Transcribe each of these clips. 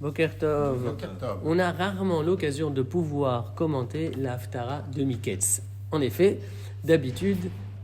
Boker Tov. Boker Tov. On a rarement l'occasion de pouvoir commenter la Haftara de Miketz. En effet, d'habitude,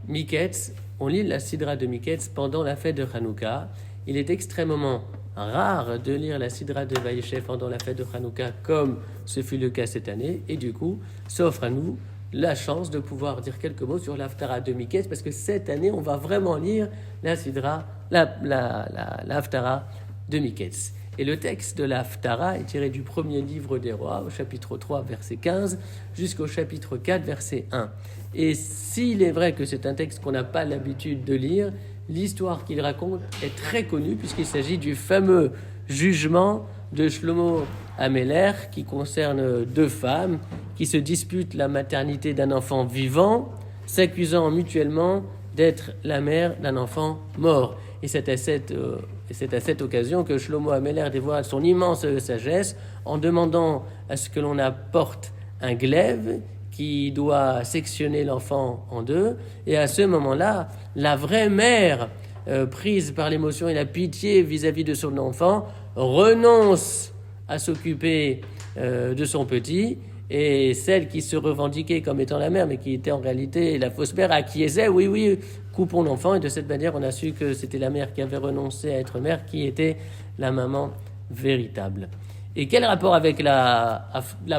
Miketz, on lit la Sidra de Miketz pendant la fête de Hanouka. Il est extrêmement rare de lire la Sidra de Vaïchef pendant la fête de Hanouka, comme ce fut le cas cette année. Et du coup, ça offre à nous la chance de pouvoir dire quelques mots sur l'Haftara de Miketz, parce que cette année, on va vraiment lire la Sidra, la Haftara de Miketz. Et le texte de la Haftara est tiré du premier livre des rois, au chapitre 3, verset 15, jusqu'au chapitre 4, verset 1. Et s'il est vrai que c'est un texte qu'on n'a pas l'habitude de lire, l'histoire qu'il raconte est très connue, puisqu'il s'agit du fameux jugement de Shlomo Améler, qui concerne deux femmes qui se disputent la maternité d'un enfant vivant, s'accusant mutuellement d'être la mère d'un enfant mort. Et c'est à cette occasion que Shlomo Améler dévoile son immense sagesse en demandant à ce que l'on apporte un glaive qui doit sectionner l'enfant en deux. Et à ce moment-là, la vraie mère, prise par l'émotion et la pitié vis-à-vis de son enfant, renonce à s'occuper de son petit, et celle qui se revendiquait comme étant la mère, mais qui était en réalité la fausse mère, acquiesçait, oui, coupons l'enfant. Et de cette manière, on a su que c'était la mère qui avait renoncé à être mère, qui était la maman véritable. Et quel rapport avec la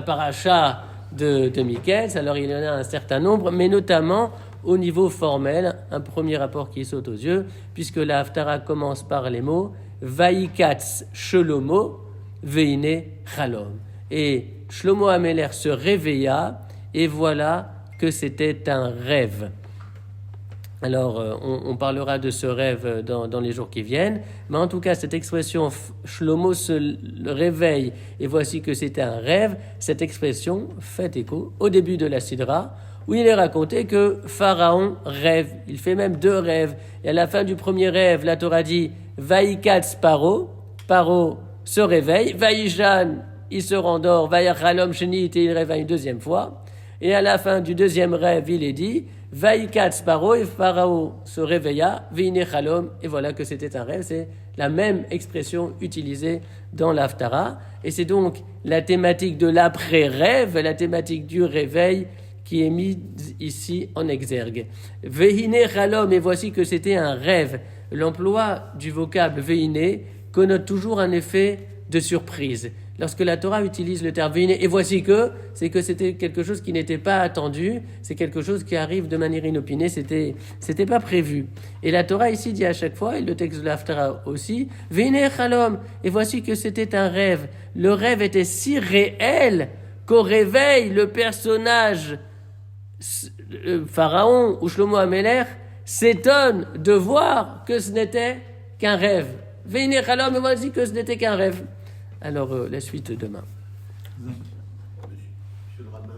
paracha de Miketz? Alors il y en a un certain nombre, mais notamment au niveau formel, un premier rapport qui saute aux yeux, puisque la Haftara commence par les mots Vaïkatz Shlomo Veine Chalom. Et Shlomo Améler se réveilla, et voilà que c'était un rêve. Alors, on parlera de ce rêve dans les jours qui viennent, mais en tout cas, cette expression Shlomo se réveille, et voici que c'était un rêve, cette expression fait écho au début de la Sidra, où il est raconté que Pharaon rêve. Il fait même deux rêves. Et à la fin du premier rêve, la Torah dit Vaïkatz Paro, Paro se réveille, Vaïjan, il se rendort, Vaïchalom Shenit, et il réveille une deuxième fois. Et à la fin du deuxième rêve, il est dit Vaïkatz Paro, et Pharaon se réveilla, Veine Chalom, et voilà que c'était un rêve. C'est la même expression utilisée dans l'Haftara. Et c'est donc la thématique de l'après-rêve, la thématique du réveil, qui est mise ici en exergue. Veine Chalom, et voici que c'était un rêve. L'emploi du vocable Veine connote toujours un effet de surprise. Lorsque la Torah utilise le terme Veine, et voici que, c'est que c'était quelque chose qui n'était pas attendu, c'est quelque chose qui arrive de manière inopinée, c'était pas prévu. Et la Torah ici dit à chaque fois, et le texte de l'Haftara aussi, Veine Chalom, et voici que c'était un rêve. Le rêve était si réel qu'au réveil, le personnage Pharaon ou Shlomo Améler s'étonne de voir que ce n'était qu'un rêve. Veine Chalom, et voici que ce n'était qu'un rêve. Alors, la suite demain.